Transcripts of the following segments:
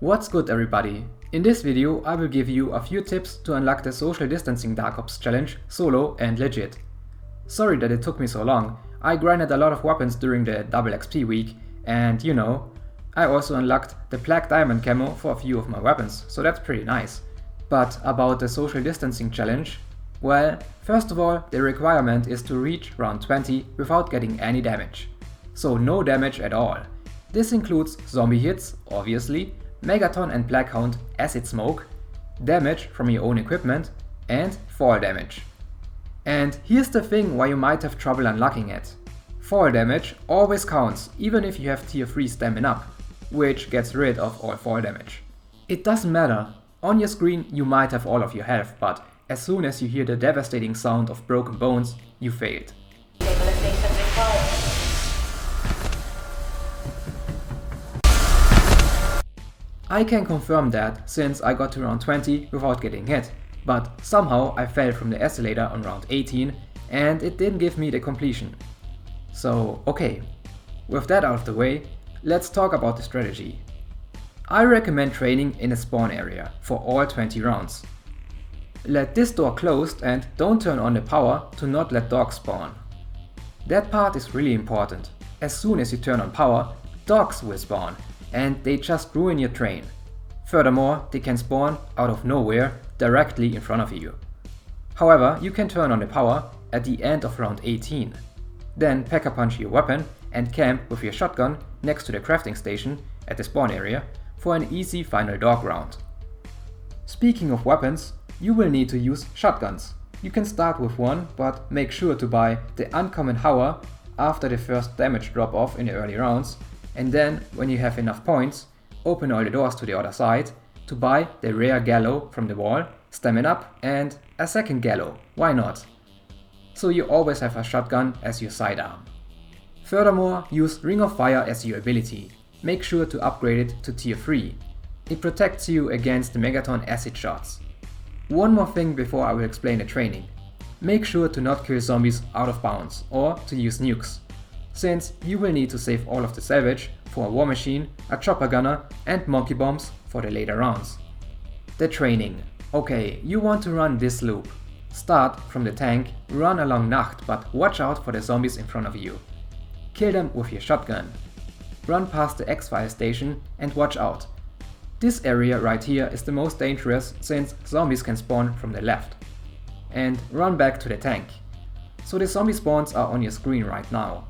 What's good everybody? In this video I will give you a few tips to unlock the social distancing Dark Ops challenge solo and legit. Sorry that it took me so long, I grinded a lot of weapons during the double XP week and you know, I also unlocked the Black Diamond camo for a few of my weapons, so that's pretty nice. But about the social distancing challenge, well, first of all the requirement is to reach round 20 without getting any damage. So no damage at all. This includes zombie hits, obviously, Megaton and Blackhound acid smoke, damage from your own equipment, and fall damage. And here's the thing why you might have trouble unlocking it. Fall damage always counts even if you have tier 3 stamina, which gets rid of all fall damage. It doesn't matter, on your screen you might have all of your health, but as soon as you hear the devastating sound of broken bones, you failed. I can confirm that since I got to round 20 without getting hit, but somehow I fell from the escalator on round 18 and it didn't give me the completion. So okay, with that out of the way, let's talk about the strategy. I recommend training in a spawn area for all 20 rounds. Let this door closed and don't turn on the power to not let dogs spawn. That part is really important. As soon as you turn on power, dogs will spawn and they just ruin your train. Furthermore, they can spawn out of nowhere directly in front of you. However, you can turn on the power at the end of round 18. Then packer punch your weapon and camp with your shotgun next to the crafting station at the spawn area for an easy final dog round. Speaking of weapons, you will need to use shotguns. You can start with one, but make sure to buy the uncommon Hour after the first damage drop off in the early rounds, and then when you have enough points, open all the doors to the other side to buy the rare Gallo from the wall, stamina up, and a second Gallo, why not? So you always have a shotgun as your sidearm. Furthermore, use Ring of Fire as your ability. Make sure to upgrade it to tier 3. It protects you against the Megaton acid shots. One more thing before I will explain the training. Make sure to not kill zombies out of bounds or to use nukes, since you will need to save all of the salvage for a war machine, a chopper gunner and monkey bombs for the later rounds. The training. Okay, you want to run this loop. Start from the tank, run along Nacht, but watch out for the zombies in front of you. Kill them with your shotgun. Run past the X-File station and watch out. This area right here is the most dangerous since zombies can spawn from the left. And run back to the tank. So the zombie spawns are on your screen right now.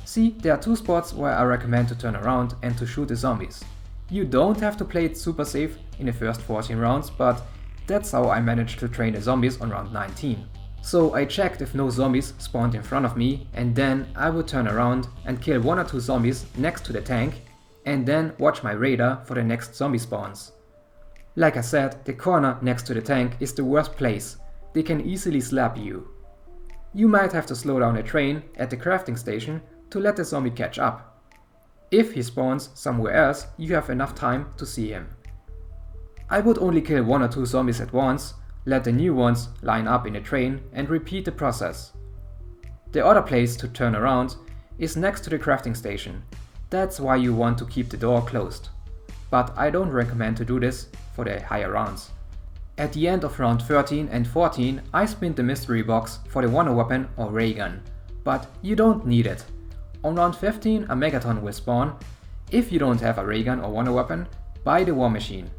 See, there are two spots where I recommend to turn around and to shoot the zombies. You don't have to play it super safe in the first 14 rounds, but that's how I managed to train the zombies on round 19. So I checked if no zombies spawned in front of me, and then I would turn around and kill one or two zombies next to the tank, and then watch my radar for the next zombie spawns. Like I said, the corner next to the tank is the worst place. They can easily slap you. You might have to slow down the train at the crafting station to let the zombie catch up. If he spawns somewhere else, you have enough time to see him. I would only kill one or two zombies at once, let the new ones line up in a train and repeat the process. The other place to turn around is next to the crafting station. That's why you want to keep the door closed. But I don't recommend to do this for the higher rounds. At the end of round 13 and 14 I spinned the mystery box for the wonder weapon or ray gun, but you don't need it. On round 15 a Megaton will spawn. If you don't have a ray gun or wonder weapon, buy the war machine.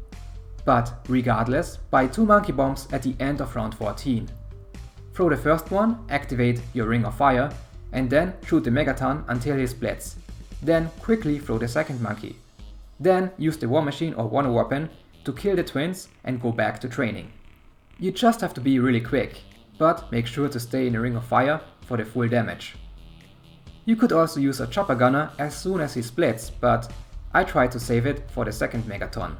But regardless, buy 2 monkey bombs at the end of round 14. Throw the first one, activate your Ring of Fire, and then shoot the Megaton until he splits. Then quickly throw the second monkey. Then use the war machine or wonder weapon to kill the twins and go back to training. You just have to be really quick, but make sure to stay in the Ring of Fire for the full damage. You could also use a chopper gunner as soon as he splits, but I try to save it for the second Megaton.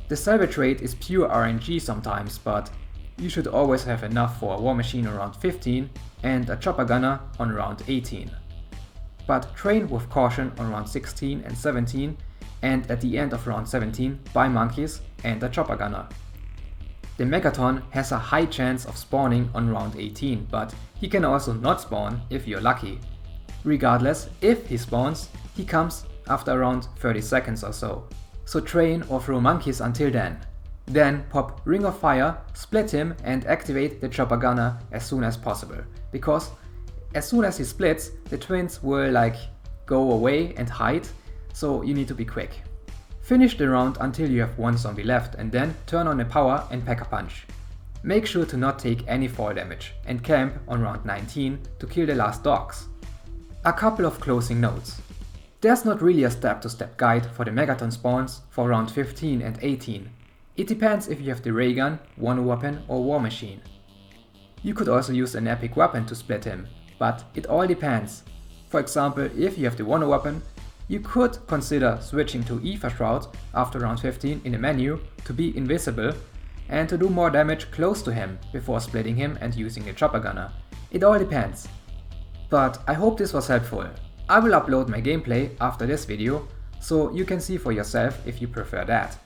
The salvage rate is pure RNG sometimes, but you should always have enough for a war machine around 15 and a chopper gunner on round 18. But train with caution on round 16 and 17, and at the end of round 17 buy monkeys and a chopper gunner. The Megaton has a high chance of spawning on round 18, but he can also not spawn if you're lucky. Regardless, if he spawns, he comes after around 30 seconds or so. so train or throw monkeys until then. Then pop Ring of Fire, split him and activate the chopper gunner as soon as possible, because as soon as he splits, the twins will like go away and hide, so you need to be quick. Finish the round until you have one zombie left and then turn on the power and pack a punch. Make sure to not take any fall damage and camp on round 19 to kill the last dogs. A couple of closing notes. There's not really a step-to-step guide for the Megaton spawns for round 15 and 18. It depends if you have the ray gun, one weapon or war machine. You could also use an epic weapon to split him, but it all depends. For example, if you have the one weapon, you could consider switching to Ether Shroud after round 15 in the menu to be invisible and to do more damage close to him before splitting him and using the chopper gunner. It all depends. But I hope this was helpful. I will upload my gameplay after this video, so you can see for yourself if you prefer that.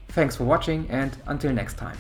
Thanks for watching and until next time.